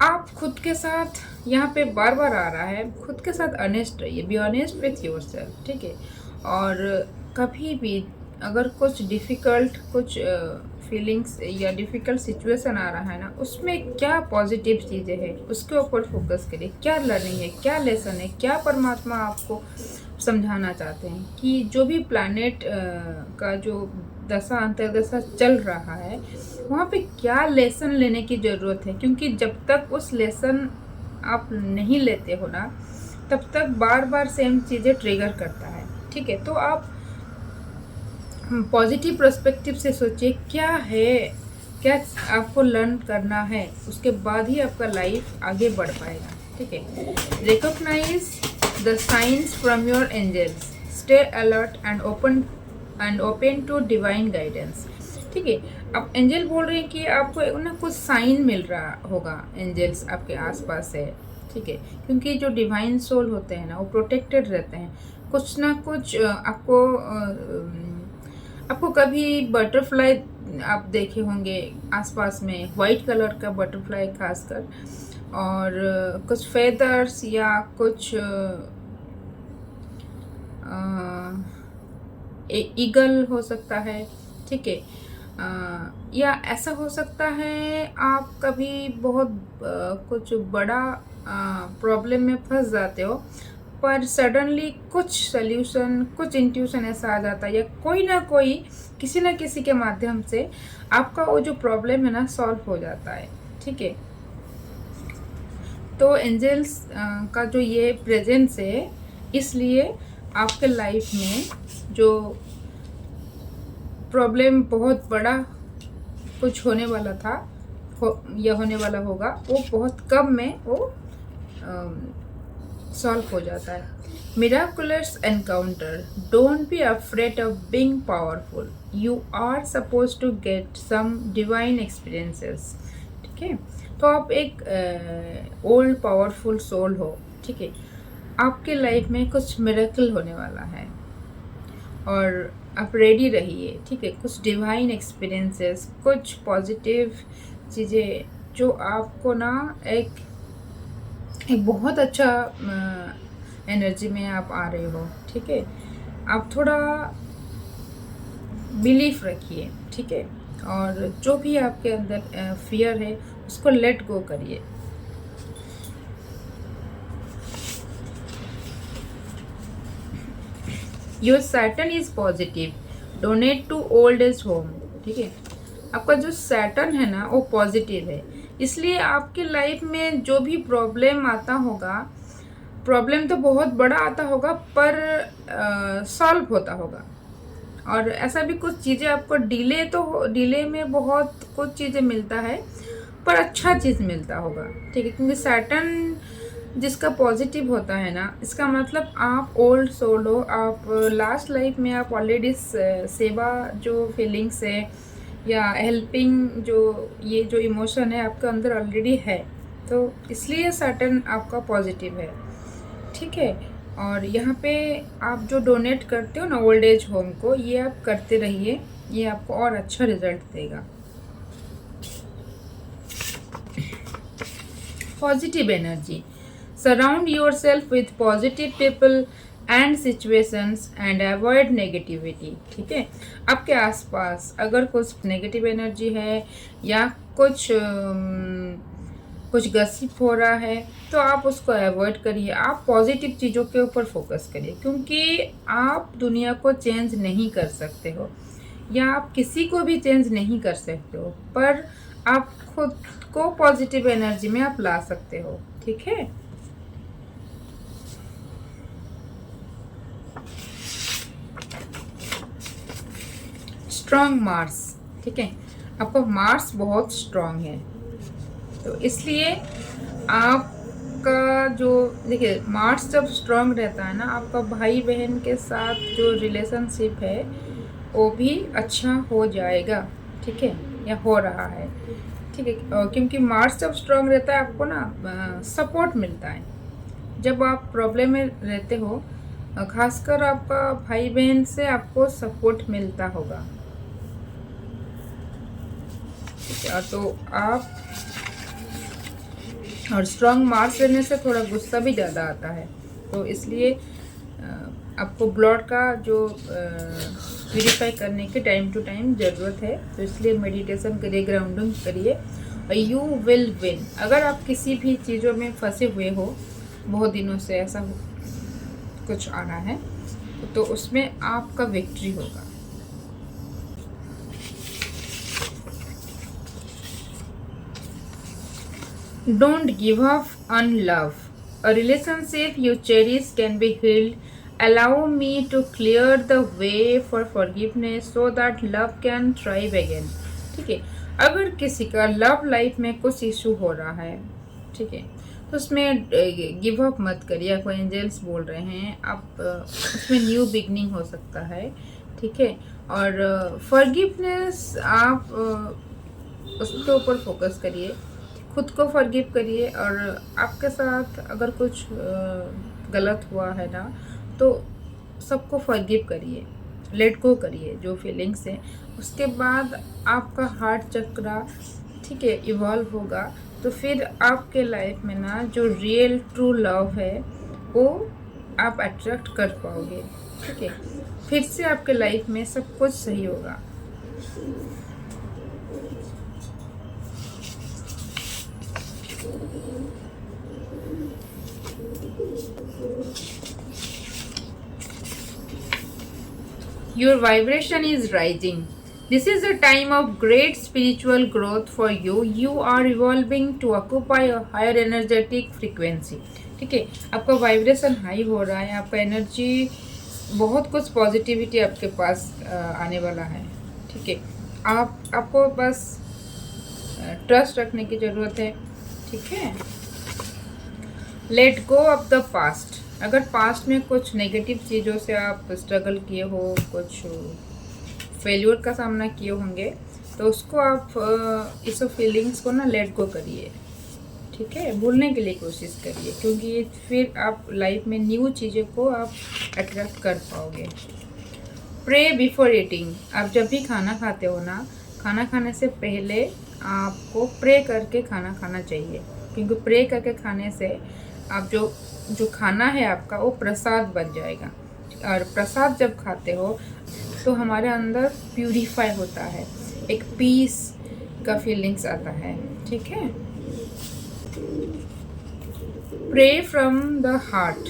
आप खुद के साथ, यहाँ पे बार बार आ रहा है, खुद के साथ ऑनेस्ट रहिए, be honest with your self, ठीक है। और कभी भी अगर कुछ डिफ़िकल्ट कुछ फीलिंग्स या डिफ़िकल्ट सिचुएशन आ रहा है ना, उसमें क्या पॉजिटिव चीज़ें हैं उसके ऊपर फोकस करिए, क्या लर्निंग है, क्या लेसन है, क्या परमात्मा आपको समझाना चाहते हैं, कि जो भी प्लैनेट का जो दशा अंतर्दशा चल रहा है वहाँ पे क्या लेसन लेने की ज़रूरत है, क्योंकि जब तक उस लेसन आप नहीं लेते हो ना, तब तक बार बार सेम चीज़ें ट्रिगर करता है, ठीक है। तो आप पॉजिटिव पर्सपेक्टिव से सोचिए क्या है, क्या आपको लर्न करना है, उसके बाद ही आपका लाइफ आगे बढ़ पाएगा, ठीक है। Recognise the signs from your angels, stay alert and open to divine guidance, ठीक है। अब एंजल बोल रहे हैं कि आपको ना कुछ साइन मिल रहा होगा, एंजल्स आपके आसपास है, ठीक है, क्योंकि जो डिवाइन सोल होते हैं ना वो प्रोटेक्टेड रहते हैं, कुछ ना कुछ आपको कभी बटरफ्लाई आप देखे होंगे आसपास में, वाइट कलर का बटरफ्लाई खासकर, और कुछ फेदर्स या कुछ ईगल हो सकता है, ठीक है, या ऐसा हो सकता है आप कभी बहुत कुछ बड़ा प्रॉब्लम में फंस जाते हो, पर सडनली कुछ सल्यूशन, कुछ इंट्यूशन ऐसा आ जाता है, या कोई ना कोई किसी ना किसी के माध्यम से आपका वो जो प्रॉब्लम है ना सॉल्व हो जाता है, ठीक है। तो एंजल्स का जो ये प्रेजेंस है, इसलिए आपके लाइफ में जो प्रॉब्लम बहुत बड़ा कुछ होने वाला था या होने वाला होगा, वो बहुत कम में वो सॉल्व हो जाता है। Miraculous encounter, don't be afraid of being powerful, you are suppose to get some divine experiences, ठीक है। तो आप एक ओल्ड पावरफुल सोल हो, ठीक है, आपके लाइफ में कुछ मिरेकल होने वाला है, और आप रेडी रहिए, ठीक है। कुछ डिवाइन एक्सपीरियंसेस, कुछ पॉजिटिव चीज़ें जो आपको ना एक बहुत अच्छा एनर्जी में आप आ रहे हो, ठीक है। आप थोड़ा बिलीफ रखिए, ठीक है, और जो भी आपके अंदर फियर है उसको लेट गो करिए। Your Saturn is positive, donate to old age home, ठीक है। आपका जो सैटर्न है ना वो पॉजिटिव है, इसलिए आपके लाइफ में जो भी प्रॉब्लम आता होगा, प्रॉब्लम तो बहुत बड़ा आता होगा पर सॉल्व होता होगा, और ऐसा भी कुछ चीज़ें आपको डिले में बहुत कुछ चीज़ें मिलता है, पर अच्छा चीज़ मिलता होगा, ठीक है, क्योंकि सैटर्न जिसका पॉजिटिव होता है ना, इसका मतलब आप ओल्ड सोल हो, आप लास्ट लाइफ में आप ऑलरेडी सेवा जो फीलिंग्स है या हेल्पिंग जो ये जो इमोशन है आपके अंदर ऑलरेडी है, तो इसलिए सैटर्न आपका पॉजिटिव है, ठीक है। और यहाँ पे आप जो डोनेट करते हो ना ओल्ड एज होम को, ये आप करते रहिए, ये आपको और अच्छा रिजल्ट देगा। Positive energy, surround yourself with positive people and situations and avoid negativity, ठीक है। आपके आसपास अगर कुछ नेगेटिव एनर्जी है या कुछ कुछ गसिप हो रहा है तो आप उसको अवॉइड करिए। आप पॉजिटिव चीज़ों के ऊपर फोकस करिए, क्योंकि आप दुनिया को चेंज नहीं कर सकते हो या आप किसी को भी चेंज नहीं कर सकते हो, पर आप खुद को पॉजिटिव एनर्जी में आप ला सकते हो। ठीक है, स्ट्रॉन्ग मार्स। ठीक है, आपका मार्स बहुत स्ट्रॉन्ग है, तो इसलिए आपका जो देखिए मार्स जब स्ट्रॉन्ग रहता है ना, आपका भाई बहन के साथ जो रिलेशनशिप है वो भी अच्छा हो जाएगा। ठीक है, या हो रहा है। ठीक है, क्योंकि मार्स जब स्ट्रॉन्ग रहता है आपको ना सपोर्ट मिलता है। जब आप प्रॉब्लम में रहते हो, खासकर आपका भाई बहन से आपको सपोर्ट मिलता होगा। ठीक है, तो आप और स्ट्रॉन्ग मार्क्स रहने से थोड़ा गुस्सा भी ज़्यादा आता है, तो इसलिए आपको ब्लड का जो प्यूरिफाई करने की टाइम टू टाइम ज़रूरत है। तो इसलिए मेडिटेशन करिए, ग्राउंडिंग करिए, और यू विल विन। अगर आप किसी भी चीज़ों में फंसे हुए हो, बहुत दिनों से ऐसा कुछ आ रहा है, तो उसमें आपका विक्ट्री होगा। Don't give up on love. A relationship you cherish can be healed. Allow me to clear the way for forgiveness so that love can thrive again. ठीक है, अगर किसी का लव लाइफ में कुछ इशू हो रहा है, ठीक है, तो उसमें गिव अप मत करिए। आपको एंजल्स बोल रहे हैं, आप उसमें न्यू बिगनिंग हो सकता है। ठीक है, और फॉरगिवनेस आप उसके ऊपर फोकस करिए, खुद को फॉरगिव करिए। और आपके साथ अगर कुछ गलत हुआ है ना, तो सबको फॉरगिव करिए, लेट गो करिए जो फीलिंग्स हैं। उसके बाद आपका हार्ट चक्रा, ठीक है, इवॉल्व होगा, तो फिर आपके लाइफ में ना जो रियल ट्रू लव है वो आप अट्रैक्ट कर पाओगे। ठीक है, फिर से आपके लाइफ में सब कुछ सही होगा। Your vibration is rising. This is a time of great spiritual growth for you. You are evolving to occupy a higher energetic frequency. ठीक है, आपका वाइब्रेशन हाई हो रहा है, आपका एनर्जी, बहुत कुछ पॉजिटिविटी आपके पास आने वाला है। ठीक है, आपको बस ट्रस्ट रखने की ज़रूरत है। ठीक है, let go of the past. अगर पास्ट में कुछ नेगेटिव चीज़ों से आप स्ट्रगल किए हो, कुछ फेल्यूर का सामना किए होंगे, तो उसको आप इस फीलिंग्स को ना लेट गो करिए। ठीक है, भूलने के लिए कोशिश करिए, क्योंकि फिर आप लाइफ में न्यू चीज़ों को आप अट्रैक्ट कर पाओगे। Pray before eating. आप जब भी खाना खाते हो ना, खाना खाने से पहले आपको प्रे करके खाना खाना चाहिए, क्योंकि प्रे करके खाने से आप जो खाना है आपका वो प्रसाद बन जाएगा। और प्रसाद जब खाते हो तो हमारे अंदर प्यूरिफाई होता है, एक पीस का फीलिंग्स आता है। ठीक है, प्रे फ्रॉम द हार्ट,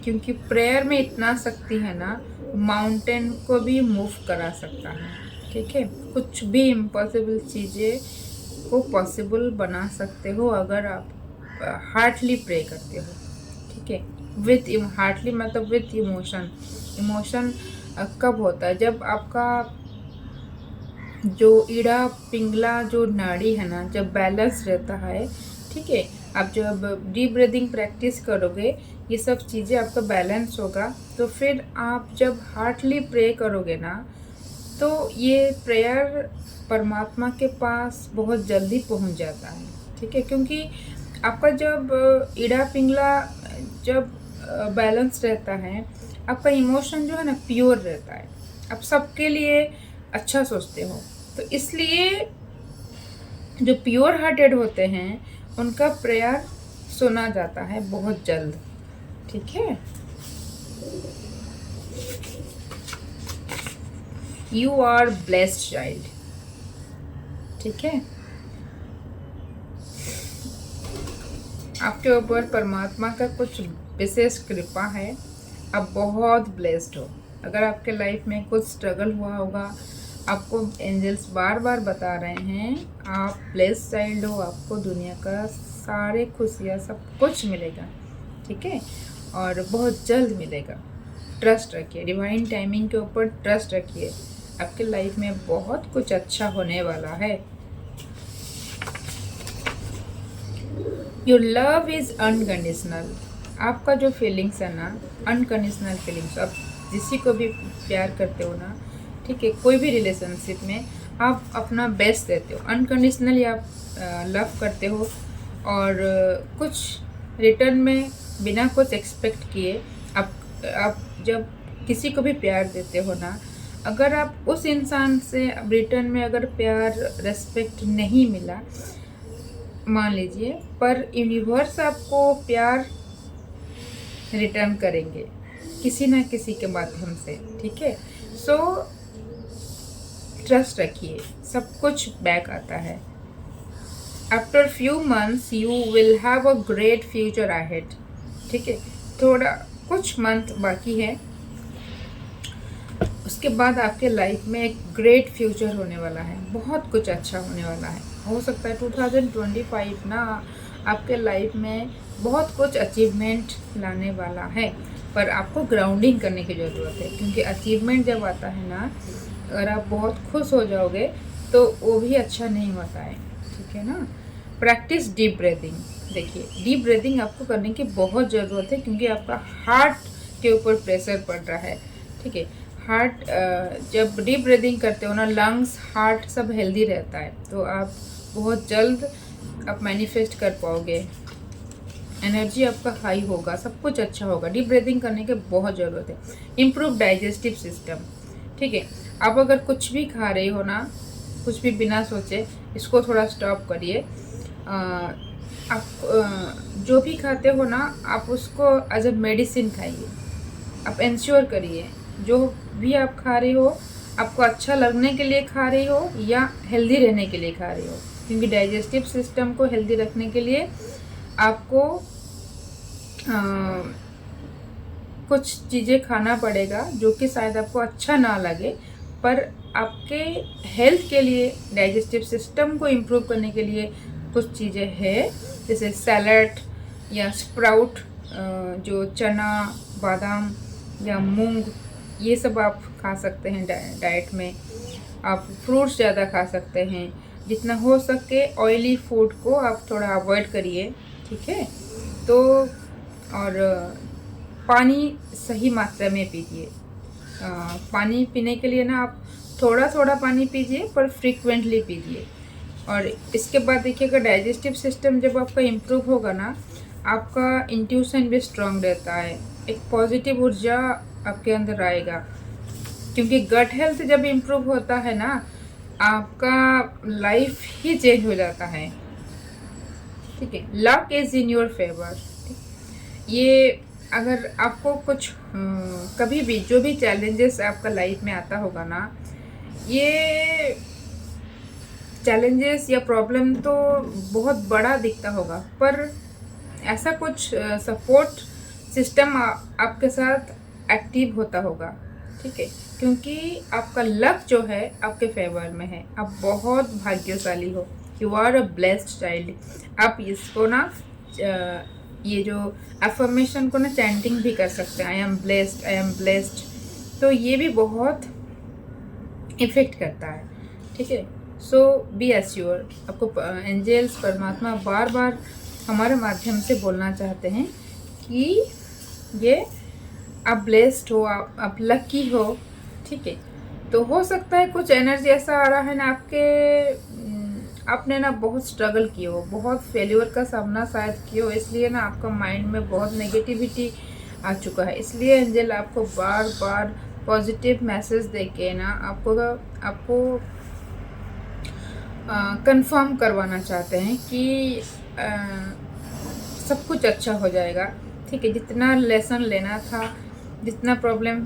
क्योंकि प्रेयर में इतना शक्ति है ना, माउंटेन को भी मूव करा सकता है। ठीक है, कुछ भी इम्पॉसिबल चीज़ें को पॉसिबल बना सकते हो अगर आप हार्टली प्रे करते हो। ठीक है, विथ हार्टली मतलब विथ इमोशन। इमोशन कब होता है? जब आपका जो ईड़ा पिंगला जो नाड़ी है ना, जब बैलेंस रहता है। ठीक है, आप जब डीप ब्रीदिंग प्रैक्टिस करोगे, ये सब चीज़ें आपका बैलेंस होगा, तो फिर आप जब हार्टली प्रे करोगे ना, तो ये प्रेयर परमात्मा के पास बहुत जल्दी पहुंच जाता है। ठीक है, क्योंकि आपका जब ईड़ा पिंगला जब बैलेंस रहता है, आपका इमोशन जो है ना प्योर रहता है, आप सबके लिए अच्छा सोचते हो, तो इसलिए जो प्योर हार्टेड होते हैं उनका प्रेयर सुना जाता है बहुत जल्द। ठीक है, यू आर ब्लेस्ड चाइल्ड। ठीक है, आपके ऊपर परमात्मा का कुछ विशेष कृपा है, आप बहुत ब्लेस्ड हो। अगर आपके लाइफ में कुछ स्ट्रगल हुआ होगा, आपको एंजल्स बार बार बता रहे हैं आप ब्लेस्ड चाइल्ड हो, आपको दुनिया का सारे खुशियाँ सब कुछ मिलेगा, ठीक है, और बहुत जल्द मिलेगा। ट्रस्ट रखिए, डिवाइन टाइमिंग के ऊपर ट्रस्ट रखिए, आपके लाइफ में बहुत कुछ अच्छा होने वाला है। Your love is unconditional. आपका जो फीलिंग्स है ना, अनकंडीशनल फीलिंग्स, आप किसी को भी प्यार करते हो ना, ठीक है, कोई भी रिलेशनशिप में आप अपना बेस्ट देते हो, अनकंडीशनली आप लव करते हो, और कुछ रिटर्न में बिना कुछ एक्सपेक्ट किए आप जब किसी को भी प्यार देते हो ना, अगर आप उस इंसान से रिटर्न में अगर प्यार रेस्पेक्ट नहीं मिला, मान लीजिए, पर यूनिवर्स आपको प्यार रिटर्न करेंगे किसी ना किसी के माध्यम से, ठीक है। सो ट्रस्ट रखिए, सब कुछ बैक आता है। After few months you will have a great future ahead, ठीक है, थोड़ा कुछ मंथ बाकी है, उसके बाद आपके लाइफ में एक ग्रेट फ्यूचर होने वाला है, बहुत कुछ अच्छा होने वाला है। हो सकता है 2025 ना आपके लाइफ में बहुत कुछ अचीवमेंट लाने वाला है, पर आपको ग्राउंडिंग करने की ज़रूरत है, क्योंकि अचीवमेंट जब आता है ना, अगर आप बहुत खुश हो जाओगे तो वो भी अच्छा नहीं होता है, ठीक है ना। Practice deep breathing. देखिए, डीप ब्रीदिंग आपको करने की बहुत ज़रूरत है, क्योंकि आपका हार्ट के ऊपर प्रेशर पड़ रहा है, ठीक है। हार्ट जब डीप ब्रीदिंग करते हो ना, लंग्स, हार्ट सब हेल्दी रहता है, तो आप बहुत जल्द आप मैनिफेस्ट कर पाओगे, एनर्जी आपका हाई होगा, सब कुछ अच्छा होगा। डीप ब्रीदिंग करने की बहुत ज़रूरत है। इम्प्रूव डाइजेस्टिव सिस्टम, ठीक है, आप अगर कुछ भी खा रहे हो ना, कुछ भी बिना सोचे, इसको थोड़ा स्टॉप करिए। आप जो भी खाते हो ना, आप उसको एज अ मेडिसिन खाइए। आप इंश्योर करिए जो भी आप खा रहे हो, आपको अच्छा लगने के लिए खा रही हो या हेल्दी रहने के लिए खा रही हो, क्योंकि डाइजेस्टिव सिस्टम को हेल्दी रखने के लिए आपको कुछ चीज़ें खाना पड़ेगा जो कि शायद आपको अच्छा ना लगे, पर आपके हेल्थ के लिए, डाइजेस्टिव सिस्टम को इम्प्रूव करने के लिए कुछ चीज़ें हैं, जैसे सैलड या स्प्राउट, जो चना, बादाम या मूंग, ये सब आप खा सकते हैं डाइट में। आप फ्रूट्स ज़्यादा खा सकते हैं, जितना हो सके ऑयली फूड को आप थोड़ा अवॉइड करिए, ठीक है। तो और पानी सही मात्रा में पीजिए। पानी पीने के लिए ना आप थोड़ा थोड़ा पानी पीजिए, पर फ्रीक्वेंटली पीजिए। और इसके बाद देखिएगा, डाइजेस्टिव सिस्टम जब आपका इम्प्रूव होगा ना, आपका इंट्यूशन भी स्ट्रांग रहता है, एक पॉजिटिव ऊर्जा आपके अंदर आएगा, क्योंकि गट हेल्थ जब इम्प्रूव होता है ना, आपका लाइफ ही चेंज हो जाता है, ठीक है। Luck is in your favour. ये अगर आपको कुछ कभी भी जो भी चैलेंजेस आपका लाइफ में आता होगा ना, ये चैलेंजेस या प्रॉब्लम तो बहुत बड़ा दिखता होगा, पर ऐसा कुछ सपोर्ट सिस्टम आपके साथ एक्टिव होता होगा, ठीक है, क्योंकि आपका लक जो है आपके फेवर में है। आप बहुत भाग्यशाली हो, you are a blessed child. आप इसको ना ये जो अफर्मेशन को ना चैंटिंग भी कर सकते हैं, I am blessed, I am blessed, तो ये भी बहुत इफ़ेक्ट करता है, ठीक है। सो बी एश्योर, आपको एंजल्स, परमात्मा बार बार हमारे माध्यम से बोलना चाहते हैं कि ये आप ब्लेस्ड हो, आप लकी हो, ठीक है। तो हो सकता है कुछ एनर्जी ऐसा आ रहा है ना, आपने ना बहुत स्ट्रगल किए हो, बहुत फेल्योर का सामना शायद किए हो, इसलिए ना आपका माइंड में बहुत नेगेटिविटी आ चुका है। इसलिए एंजल आपको बार बार पॉजिटिव मैसेज देके ना आपको कंफर्म करवाना चाहते हैं कि सब कुछ अच्छा हो जाएगा, ठीक है। जितना लेसन लेना था, जितना प्रॉब्लम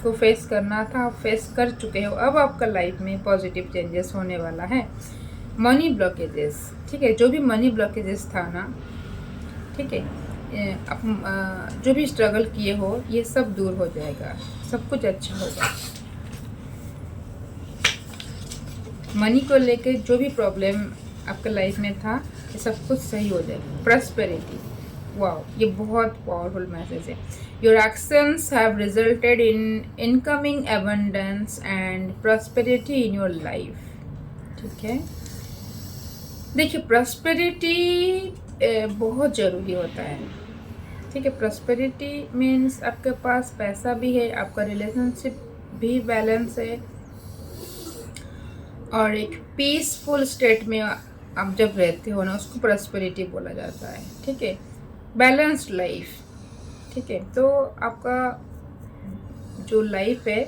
को फेस करना था, आप फेस कर चुके हो। अब आपका लाइफ में पॉजिटिव चेंजेस होने वाला है। मनी ब्लॉकेजेस, ठीक है, जो भी मनी ब्लॉकेजेस था ना, ठीक है। जो भी स्ट्रगल किए हो ये सब दूर हो जाएगा, सब कुछ अच्छा होगा। मनी को लेके जो भी प्रॉब्लम आपके लाइफ में था ये सब कुछ सही हो जाएगा। प्रॉस्पेरिटी, वाओ, ये बहुत पावरफुल मैसेज है। Your actions have resulted in incoming abundance and prosperity in your life. ठीक है, देखिए प्रॉस्पेरिटी बहुत ज़रूरी होता है। ठीक है, प्रॉस्पेरिटी मीन्स आपके पास पैसा भी है, आपका रिलेशनशिप भी बैलेंस है, और एक पीसफुल स्टेट में आप जब रहते हो ना उसको प्रॉस्पेरिटी बोला जाता है। ठीक है, बैलेंस्ड लाइफ। ठीक है, तो आपका जो लाइफ है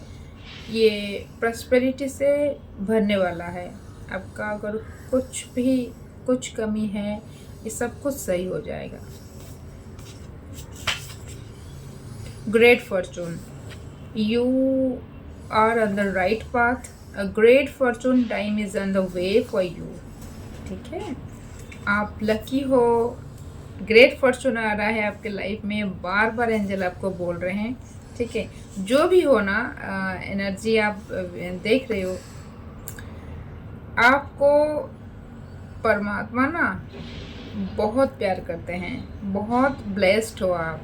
ये प्रॉस्पेरिटी से भरने वाला है। आपका अगर कुछ कमी है ये सब कुछ सही हो जाएगा। Great fortune, you are on the right path, a great fortune time is on the way for you. ठीक है, आप लकी हो, ग्रेट फॉर्चून आ रहा है आपके लाइफ में, बार बार एंजल आपको बोल रहे हैं। ठीक है, जो भी हो ना एनर्जी आप देख रहे हो, आपको परमात्मा ना बहुत प्यार करते हैं, बहुत ब्लेस्ड हो आप।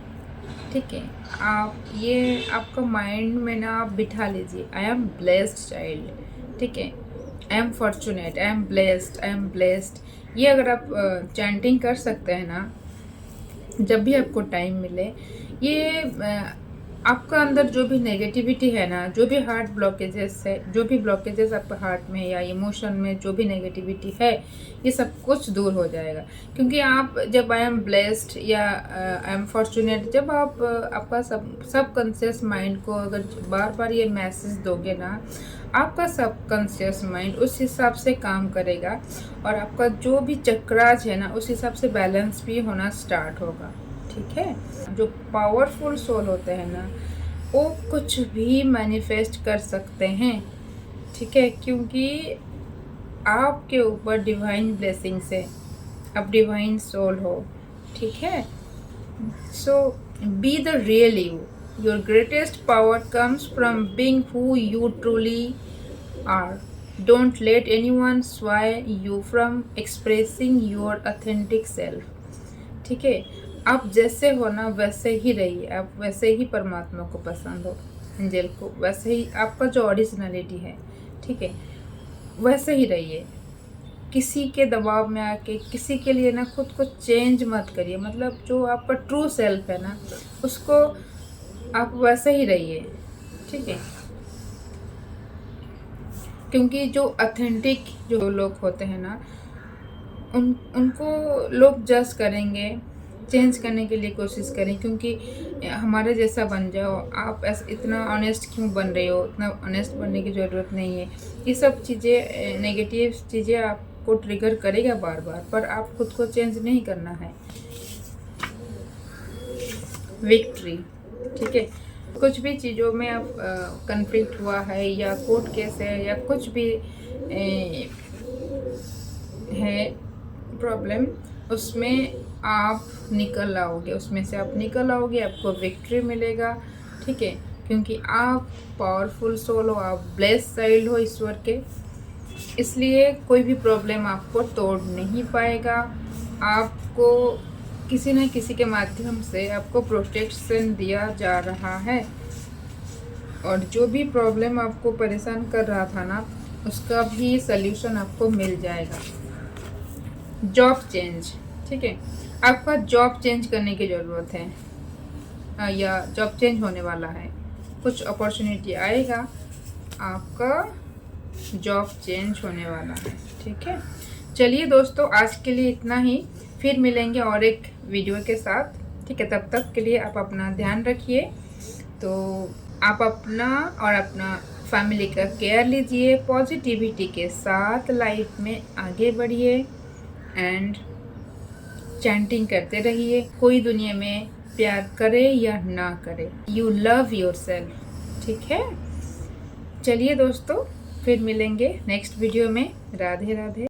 ठीक है, आप ये आपका माइंड में ना आप बिठा लीजिए, आई एम ब्लेस्ड चाइल्ड। ठीक है, I am fortunate, I am blessed, I am blessed. ये अगर आप चैंटिंग कर सकते हैं ना जब भी आपको टाइम मिले, ये आपका अंदर जो भी नेगेटिविटी है ना, जो भी हार्ट ब्लॉकेजेस है, जो भी ब्लॉकेजेस आपके हार्ट में या इमोशन में जो भी नेगेटिविटी है ये सब कुछ दूर हो जाएगा। क्योंकि आप जब आई एम ब्लेस्ड या आई एम फॉर्चुनेट, जब आप आपका सब कॉन्शियस माइंड को अगर बार बार ये मैसेज दोगे ना, आपका सब कॉन्शियस माइंड उस हिसाब से काम करेगा, और आपका जो भी चक्रास है ना उस हिसाब से बैलेंस भी होना स्टार्ट होगा। ठीक है, जो पावरफुल सोल होते हैं ना वो कुछ भी मैनिफेस्ट कर सकते हैं। ठीक है, क्योंकि आपके ऊपर डिवाइन ब्लेसिंग्स है, आप डिवाइन सोल हो। ठीक है, so be the real you, your greatest power comes from being who you truly are. Don't let anyone sway you from expressing your authentic self. ठीक है, आप जैसे हो ना वैसे ही रहिए, आप वैसे ही परमात्मा को पसंद हो, एंजल को वैसे ही, आपका जो ओरिजिनलिटी है ठीक है वैसे ही रहिए। किसी के दबाव में आके किसी के लिए ना खुद को चेंज मत करिए, मतलब जो आपका ट्रू सेल्फ है ना उसको आप वैसे ही रहिए। ठीक है, क्योंकि जो ऑथेंटिक जो लोग होते हैं ना उनको लोग जज करेंगे, चेंज करने के लिए कोशिश करें, क्योंकि हमारे जैसा बन जाओ, आप ऐसा इतना ऑनेस्ट क्यों बन रहे हो, इतना ऑनेस्ट बनने की ज़रूरत नहीं है। ये सब चीज़ें नेगेटिव चीज़ें आपको ट्रिगर करेगा बार बार, पर आप खुद को चेंज नहीं करना है। विक्ट्री, ठीक है, कुछ भी चीज़ों में आप कन्फ्लिक्ट हुआ है या कोर्ट केस है या कुछ भी है प्रॉब्लम, उसमें आप निकल आओगे, उसमें से आप निकल आओगे, आपको विक्ट्री मिलेगा। ठीक है, क्योंकि आप पावरफुल सोल हो, आप ब्लेस्ड चाइल्ड हो ईश्वर के, इसलिए कोई भी प्रॉब्लम आपको तोड़ नहीं पाएगा। आपको किसी न किसी के माध्यम से आपको प्रोटेक्शन दिया जा रहा है, और जो भी प्रॉब्लम आपको परेशान कर रहा था ना उसका भी सल्यूशन आपको मिल जाएगा। जॉब चेंज, ठीक है, आपका जॉब चेंज करने की ज़रूरत है या जॉब चेंज होने वाला है, कुछ अपॉर्चुनिटी आएगा, आपका जॉब चेंज होने वाला है। ठीक है, चलिए दोस्तों आज के लिए इतना ही, फिर मिलेंगे और एक वीडियो के साथ। ठीक है, तब तक के लिए आप अपना ध्यान रखिए, तो आप अपना और अपना फैमिली का केयर लीजिए, पॉजिटिविटी के साथ लाइफ में आगे बढ़िए एंड चैंटिंग करते रहिए। कोई दुनिया में प्यार करे या ना करे, यू लव योर सेल्फ। ठीक है, चलिए दोस्तों फिर मिलेंगे नेक्स्ट वीडियो में। राधे राधे।